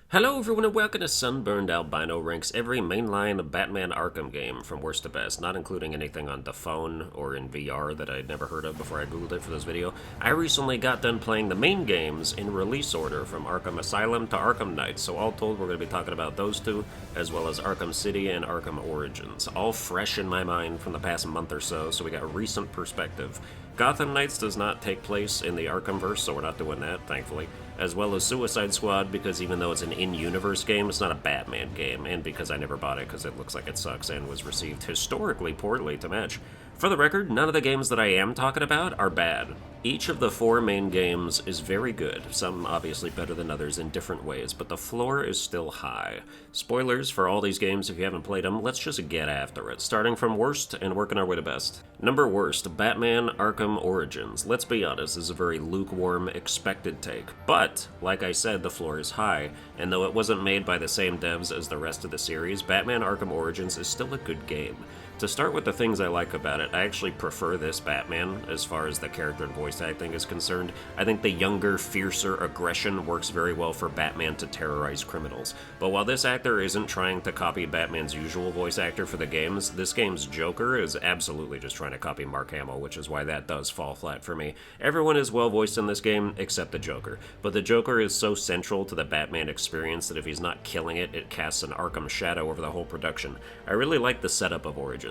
Hello everyone and welcome to Sunburned. Albino ranks every mainline Batman Arkham game from worst to best, not including anything on the phone or in VR that I'd never heard of before I googled it for this video. I recently got done playing the main games in release order from Arkham Asylum to Arkham Knight, so all told we're going to be talking about those two, as well as Arkham City and Arkham Origins, all fresh in my mind from the past month or so we got recent perspective. Gotham Knights does not take place in the Arkhamverse, so we're not doing that, thankfully, as well as Suicide Squad, because even though it's an in-universe game, it's not a Batman game, and because I never bought it because it looks like it sucks and was received historically poorly to match. For the record, none of the games that I am talking about are bad. Each of the four main games is very good, some obviously better than others in different ways, but the floor is still high. Spoilers for all these games if you haven't played them, let's just get after it, starting from worst and working our way to best. Number worst, Batman Arkham Origins. Let's be honest, this is a very lukewarm, expected take, but, like I said, the floor is high, and though it wasn't made by the same devs as the rest of the series, Batman Arkham Origins is still a good game. To start with the things I like about it, I actually prefer this Batman as far as the character and voice acting is concerned. I think the younger, fiercer aggression works very well for Batman to terrorize criminals. But while this actor isn't trying to copy Batman's usual voice actor for the games, this game's Joker is absolutely just trying to copy Mark Hamill, which is why that does fall flat for me. Everyone is well voiced in this game except the Joker, but the Joker is so central to the Batman experience that if he's not killing it, it casts an Arkham shadow over the whole production. I really like the setup of Origins.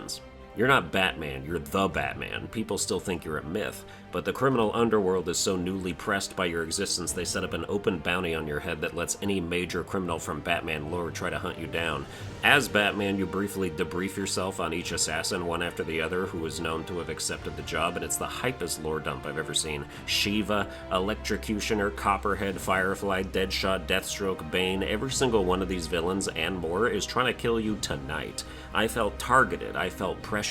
You're not Batman, you're the Batman. People still think you're a myth, but the criminal underworld is so newly pressed by your existence they set up an open bounty on your head that lets any major criminal from Batman lore try to hunt you down. As Batman, you briefly debrief yourself on each assassin, one after the other, who is known to have accepted the job, and it's the hypest lore dump I've ever seen. Shiva, Electrocutioner, Copperhead, Firefly, Deadshot, Deathstroke, Bane, every single one of these villains and more is trying to kill you tonight. I felt targeted, I felt pressured.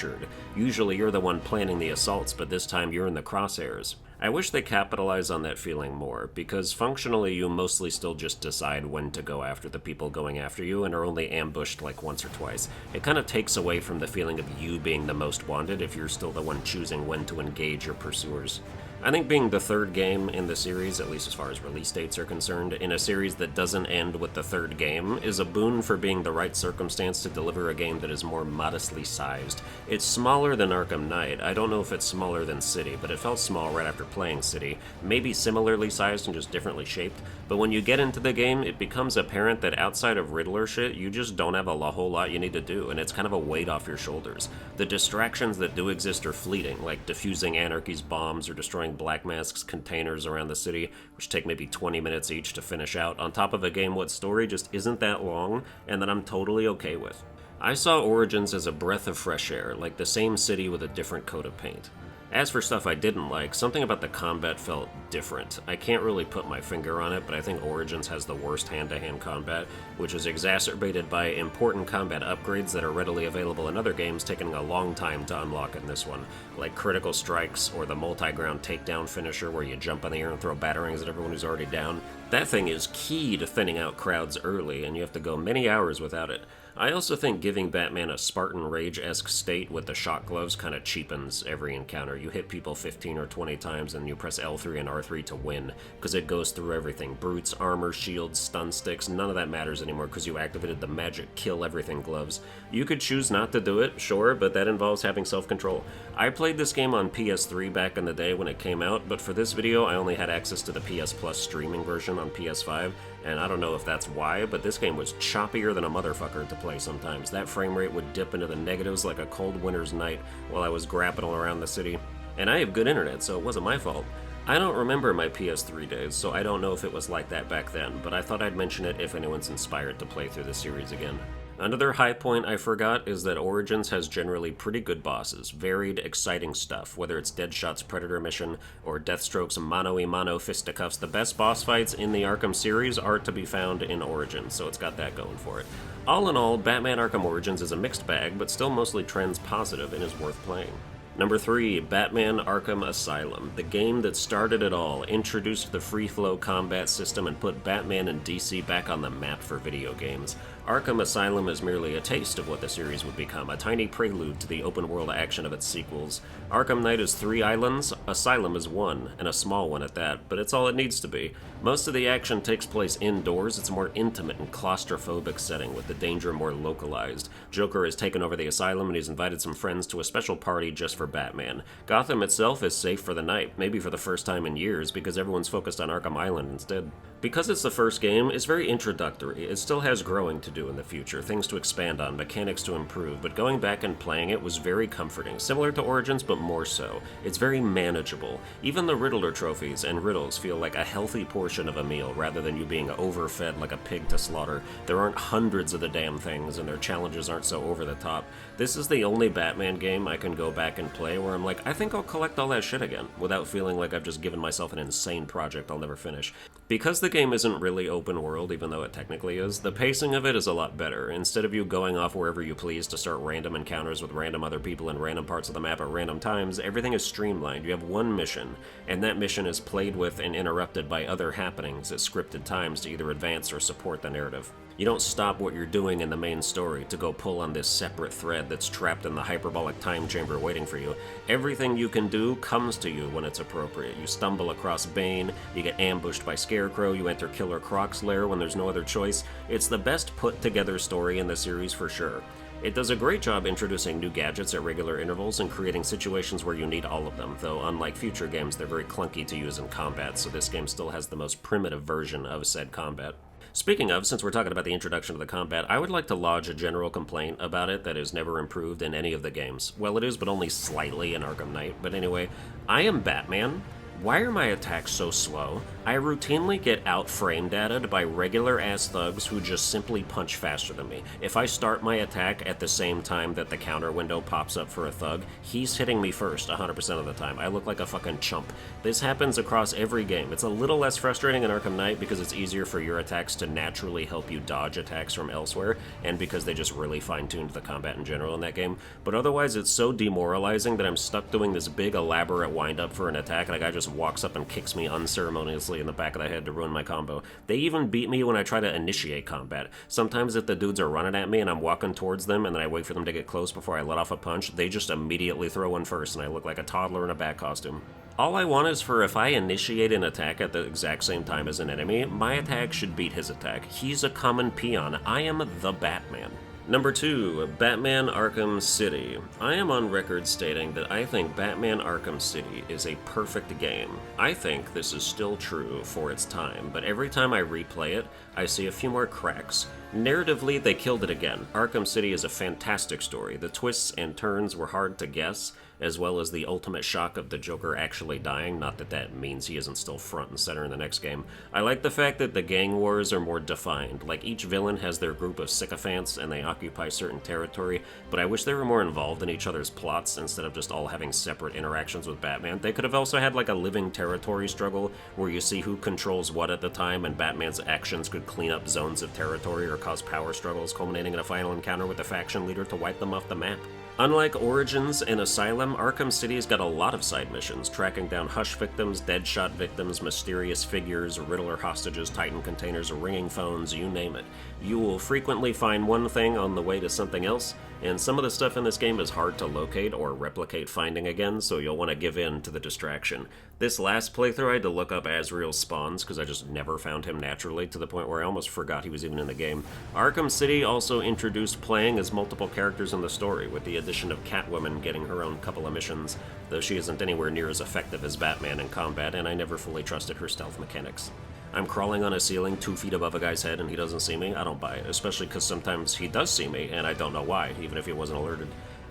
Usually you're the one planning the assaults, but this time you're in the crosshairs. I wish they capitalized on that feeling more, because functionally you mostly still just decide when to go after the people going after you and are only ambushed like once or twice. It kind of takes away from the feeling of you being the most wanted if you're still the one choosing when to engage your pursuers. I think being the third game in the series, at least as far as release dates are concerned, in a series that doesn't end with the third game, is a boon for being the right circumstance to deliver a game that is more modestly sized. It's smaller than Arkham Knight. I don't know if it's smaller than City, but it felt small right after playing City. Maybe similarly sized and just differently shaped, but when you get into the game, it becomes apparent that outside of Riddler shit, you just don't have a whole lot you need to do, and it's kind of a weight off your shoulders. The distractions that do exist are fleeting, like defusing Anarchy's bombs or destroying Black Mask's containers around the city, which take maybe 20 minutes each to finish out, on top of a game whose story just isn't that long, and that I'm totally okay with. I saw Origins as a breath of fresh air, like the same city with a different coat of paint. As for stuff I didn't like, something about the combat felt different. I can't really put my finger on it, but I think Origins has the worst hand-to-hand combat, which is exacerbated by important combat upgrades that are readily available in other games taking a long time to unlock in this one, like critical strikes or the multi-ground takedown finisher where you jump in the air and throw batarangs at everyone who's already down. That thing is key to thinning out crowds early, and you have to go many hours without it. I also think giving Batman a Spartan Rage-esque state with the shock gloves kind of cheapens every encounter. You hit people 15 or 20 times and you press L3 and R3 to win, because it goes through everything. Brutes, armor, shields, stun sticks, none of that matters anymore because you activated the magic kill everything gloves. You could choose not to do it, sure, but that involves having self-control. I played this game on PS3 back in the day when it came out, but for this video I only had access to the PS Plus streaming version on PS5, and I don't know if that's why, but this game was choppier than a motherfucker to play sometimes. That frame rate would dip into the negatives like a cold winter's night while I was grappling around the city. And I have good internet, so it wasn't my fault. I don't remember my PS3 days, so I don't know if it was like that back then, but I thought I'd mention it if anyone's inspired to play through the series again. Another high point I forgot is that Origins has generally pretty good bosses, varied, exciting stuff, whether it's Deadshot's Predator mission or Deathstroke's mano-a-mano fisticuffs. The best boss fights in the Arkham series are to be found in Origins, so it's got that going for it. All in all, Batman Arkham Origins is a mixed bag, but still mostly trends positive and is worth playing. Number 3, Batman Arkham Asylum, the game that started it all, introduced the free-flow combat system, and put Batman and DC back on the map for video games. Arkham Asylum is merely a taste of what the series would become, a tiny prelude to the open-world action of its sequels. Arkham Knight is 3 islands, Asylum is 1, and a small one at that, but it's all it needs to be. Most of the action takes place indoors. It's a more intimate and claustrophobic setting, with the danger more localized. Joker has taken over the asylum and he's invited some friends to a special party just for Batman. Gotham itself is safe for the night, maybe for the first time in years, because everyone's focused on Arkham Island instead. Because it's the first game, it's very introductory. It still has growing to do in the future, things to expand on, mechanics to improve, but going back and playing it was very comforting, similar to Origins, but more so. It's very manageable. Even the Riddler trophies and riddles feel like a healthy portion of a meal, rather than you being overfed like a pig to slaughter. There aren't hundreds of the damn things, and their challenges aren't so over the top. This is the only Batman game I can go back and play where I'm like, I think I'll collect all that shit again, without feeling like I've just given myself an insane project I'll never finish. Because the game isn't really open world, even though it technically is, the pacing of it is a lot better. Instead of you going off wherever you please to start random encounters with random other people in random parts of the map at random times, everything is streamlined. You have one mission, and that mission is played with and interrupted by other happenings at scripted times to either advance or support the narrative. You don't stop what you're doing in the main story to go pull on this separate thread that's trapped in the hyperbolic time chamber waiting for you. Everything you can do comes to you when it's appropriate. You stumble across Bane, you get ambushed by Scarecrow, you enter Killer Croc's lair when there's no other choice. It's the best put-together story in the series for sure. It does a great job introducing new gadgets at regular intervals and creating situations where you need all of them, though unlike future games, they're very clunky to use in combat, so this game still has the most primitive version of said combat. Speaking of, since we're talking about the introduction of the combat, I would like to lodge a general complaint about it that is never improved in any of the games. Well, it is, but only slightly in Arkham Knight. But anyway, I am Batman. Why are my attacks so slow? I routinely get out-framed at by regular-ass thugs who just simply punch faster than me. If I start my attack at the same time that the counter window pops up for a thug, he's hitting me first 100% of the time. I look like a fucking chump. This happens across every game. It's a little less frustrating in Arkham Knight because it's easier for your attacks to naturally help you dodge attacks from elsewhere, and because they just really fine-tuned the combat in general in that game. But otherwise, it's so demoralizing that I'm stuck doing this big elaborate wind-up for an attack, and a guy just walks up and kicks me unceremoniously in the back of the head to ruin my combo. They even beat me when I try to initiate combat. Sometimes if the dudes are running at me and I'm walking towards them and then I wait for them to get close before I let off a punch, they just immediately throw one first and I look like a toddler in a bat costume. All I want is for if I initiate an attack at the exact same time as an enemy, my attack should beat his attack. He's a common peon. I am the Batman. Number 2, Batman Arkham City. I am on record stating that I think Batman Arkham City is a perfect game. I think this is still true for its time, but every time I replay it, I see a few more cracks. Narratively, they killed it again. Arkham City is a fantastic story. The twists and turns were hard to guess, as well as the ultimate shock of the Joker actually dying, not that that means he isn't still front and center in the next game. I like the fact that the gang wars are more defined, like each villain has their group of sycophants and they occupy certain territory, but I wish they were more involved in each other's plots instead of just all having separate interactions with Batman. They could have also had like a living territory struggle where you see who controls what at the time, and Batman's actions could clean up zones of territory or cause power struggles, culminating in a final encounter with the faction leader to wipe them off the map. Unlike Origins and Asylum, Arkham City's got a lot of side missions, tracking down Hush victims, Deadshot victims, mysterious figures, Riddler hostages, Titan containers, ringing phones, you name it. You will frequently find one thing on the way to something else, and some of the stuff in this game is hard to locate or replicate finding again, so you'll want to give in to the distraction. This last playthrough I had to look up Azrael's spawns because I just never found him naturally, to the point where I almost forgot he was even in the game. Arkham City also introduced playing as multiple characters in the story, with the addition of Catwoman getting her own couple of missions, though she isn't anywhere near as effective as Batman in combat, and I never fully trusted her stealth mechanics. I'm crawling on a ceiling 2 feet above a guy's head and he doesn't see me. I don't buy it, especially because sometimes he does see me and I don't know why, even if he wasn't alerted.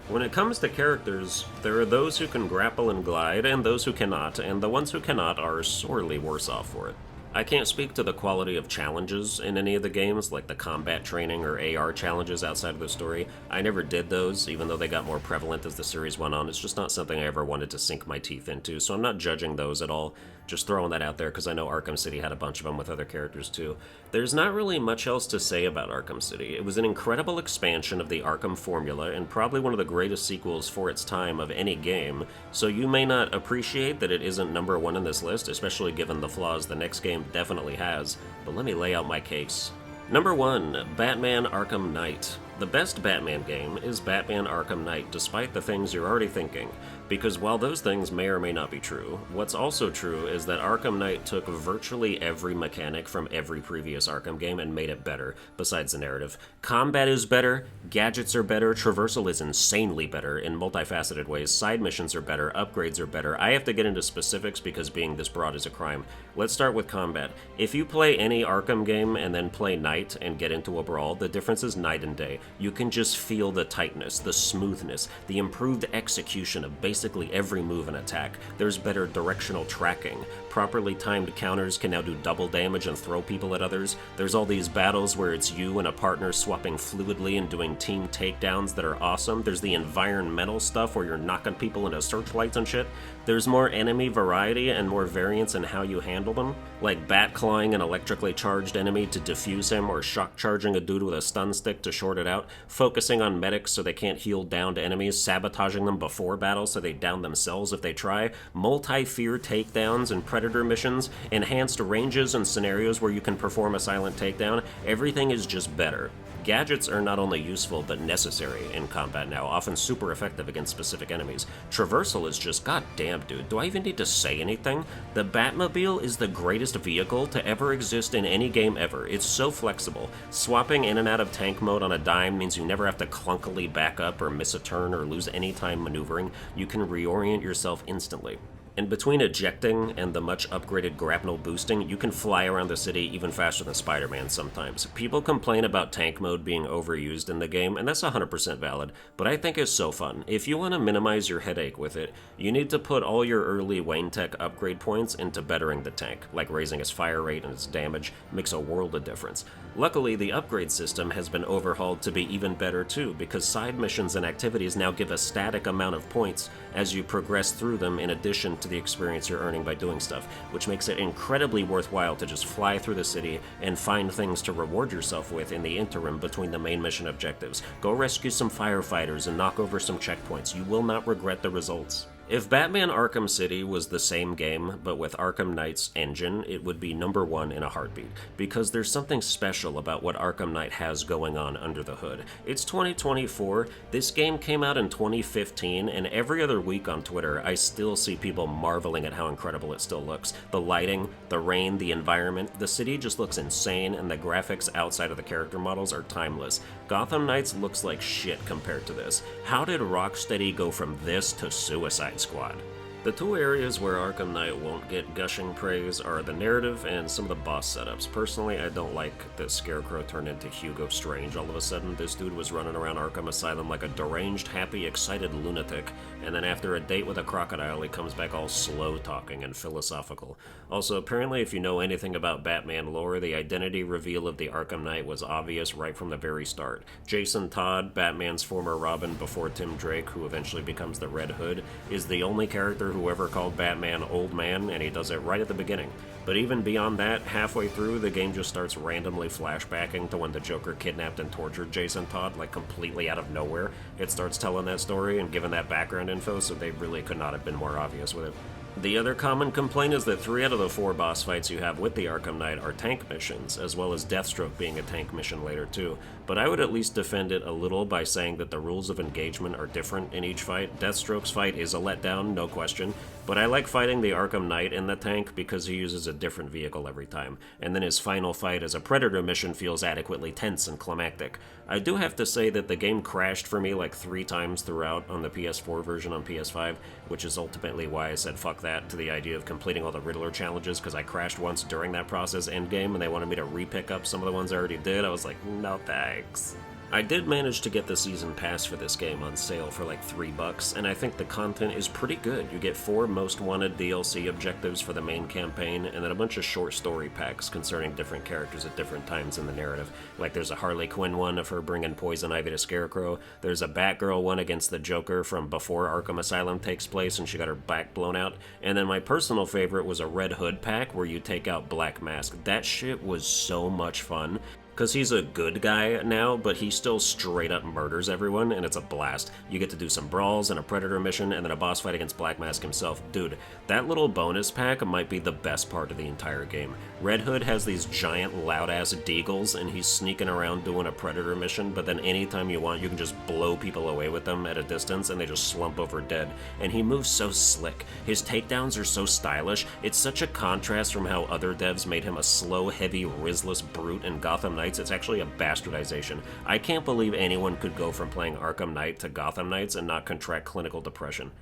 When it comes to characters, there are those who can grapple and glide and those who cannot, and the ones who cannot are sorely worse off for it. I can't speak to the quality of challenges in any of the games, like the combat training or AR challenges outside of the story. I never did those, even though they got more prevalent as the series went on. It's just not something I ever wanted to sink my teeth into, so I'm not judging those at all. Just throwing that out there because I know Arkham City had a bunch of them with other characters too. There's not really much else to say about Arkham City. It was an incredible expansion of the Arkham formula and probably one of the greatest sequels for its time of any game, so you may not appreciate that it isn't number 1 in this list, especially given the flaws the next game definitely has, but let me lay out my case. Number 1, Batman Arkham Knight. The best Batman game is Batman Arkham Knight, despite the things you're already thinking. Because while those things may or may not be true, what's also true is that Arkham Knight took virtually every mechanic from every previous Arkham game and made it better, besides the narrative. Combat is better, gadgets are better, traversal is insanely better in multifaceted ways, side missions are better, upgrades are better. I have to get into specifics because being this broad is a crime. Let's start with combat. If you play any Arkham game and then play Knight and get into a brawl, the difference is night and day. You can just feel the tightness, the smoothness, the improved execution of basically every move and attack. There's better directional tracking. Properly timed counters can now do double damage and throw people at others. There's all these battles where it's you and a partner swapping fluidly and doing team takedowns that are awesome. There's the environmental stuff where you're knocking people into searchlights and shit. There's more enemy variety and more variance in how you handle them, like bat-clawing an electrically charged enemy to defuse him or shock-charging a dude with a stun stick to short it out, focusing on medics so they can't heal downed enemies, sabotaging them before battle so they down themselves if they try, multi-fear takedowns and predator missions, enhanced ranges and scenarios where you can perform a silent takedown. Everything is just better. Gadgets are not only useful but necessary in combat now, often super effective against specific enemies. Traversal is just, goddamn dude, do I even need to say anything? The Batmobile is the greatest vehicle to ever exist in any game ever. It's so flexible. Swapping in and out of tank mode on a dime means you never have to clunkily back up or miss a turn or lose any time maneuvering. You can reorient yourself instantly. And between ejecting and the much upgraded grapnel boosting, you can fly around the city even faster than Spider-Man sometimes. People complain about tank mode being overused in the game, and that's 100% valid, but I think it's so fun. If you want to minimize your headache with it, you need to put all your early Wayne Tech upgrade points into bettering the tank, like raising its fire rate and its damage makes a world of difference. Luckily, the upgrade system has been overhauled to be even better too, because side missions and activities now give a static amount of points as you progress through them in addition to the experience you're earning by doing stuff, which makes it incredibly worthwhile to just fly through the city and find things to reward yourself with in the interim between the main mission objectives. Go rescue some firefighters and knock over some checkpoints. You will not regret the results. If Batman Arkham City was the same game, but with Arkham Knight's engine, it would be number 1 in a heartbeat, because there's something special about what Arkham Knight has going on under the hood. It's 2024, this game came out in 2015, and every other week on Twitter, I still see people marveling at how incredible it still looks. The lighting, the rain, the environment, the city just looks insane, and the graphics outside of the character models are timeless. Gotham Knights looks like shit compared to this. How did Rocksteady go from this to Suicide Squad? The two areas where Arkham Knight won't get gushing praise are the narrative and some of the boss setups. Personally, I don't like that Scarecrow turned into Hugo Strange all of a sudden. This dude was running around Arkham Asylum like a deranged, happy, excited lunatic, and then after a date with a crocodile, he comes back all slow-talking and philosophical. Also, apparently, if you know anything about Batman lore, the identity reveal of the Arkham Knight was obvious right from the very start. Jason Todd, Batman's former Robin before Tim Drake, who eventually becomes the Red Hood, is the only character who ever called Batman Old Man, and he does it right at the beginning. But even beyond that, halfway through, the game just starts randomly flashbacking to when the Joker kidnapped and tortured Jason Todd, like completely out of nowhere. It starts telling that story and giving that background info, so they really could not have been more obvious with it. The other common complaint is that 3 out of the 4 boss fights you have with the Arkham Knight are tank missions, as well as Deathstroke being a tank mission later too, but I would at least defend it a little by saying that the rules of engagement are different in each fight. Deathstroke's fight is a letdown, no question, but I like fighting the Arkham Knight in the tank because he uses a different vehicle every time, and then his final fight as a Predator mission feels adequately tense and climactic. I do have to say that the game crashed for me like 3 times throughout on the PS4 version on PS5, which is ultimately why I said fuck that to the idea of completing all the Riddler challenges, because I crashed once during that process endgame and they wanted me to re-pick up some of the ones I already did. I was like, no thanks. I did manage to get the season pass for this game on sale for like $3, and I think the content is pretty good. You get 4 most wanted DLC objectives for the main campaign, and then a bunch of short story packs concerning different characters at different times in the narrative. Like there's a Harley Quinn one of her bringing Poison Ivy to Scarecrow, there's a Batgirl one against the Joker from before Arkham Asylum takes place and she got her back blown out, and then my personal favorite was a Red Hood pack where you take out Black Mask. That shit was so much fun. because he's a good guy now, but he still straight up murders everyone, and it's a blast. You get to do some brawls and a Predator mission, and then a boss fight against Black Mask himself. Dude, that little bonus pack might be the best part of the entire game. Red Hood has these giant loud-ass deagles, and he's sneaking around doing a Predator mission, but then anytime you want, you can just blow people away with them at a distance, and they just slump over dead. And he moves so slick. His takedowns are so stylish. It's such a contrast from how other devs made him a slow, heavy, risless brute in Gotham Knights. It's actually a bastardization. I can't believe anyone could go from playing Arkham Knight to Gotham Knights and not contract clinical depression.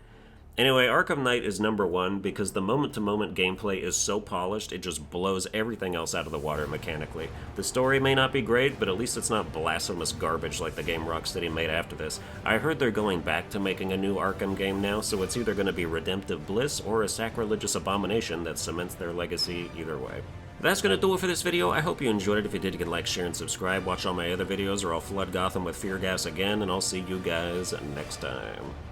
Anyway, Arkham Knight is number one because the moment-to-moment gameplay is so polished, it just blows everything else out of the water mechanically. The story may not be great, but at least it's not blasphemous garbage like the game Rocksteady made after this. I heard they're going back to making a new Arkham game now, so it's either going to be redemptive bliss or a sacrilegious abomination that cements their legacy either way. That's going to do it for this video. I hope you enjoyed it. If you did, you can like, share, and subscribe. Watch all my other videos or I'll flood Gotham with fear gas again, and I'll see you guys next time.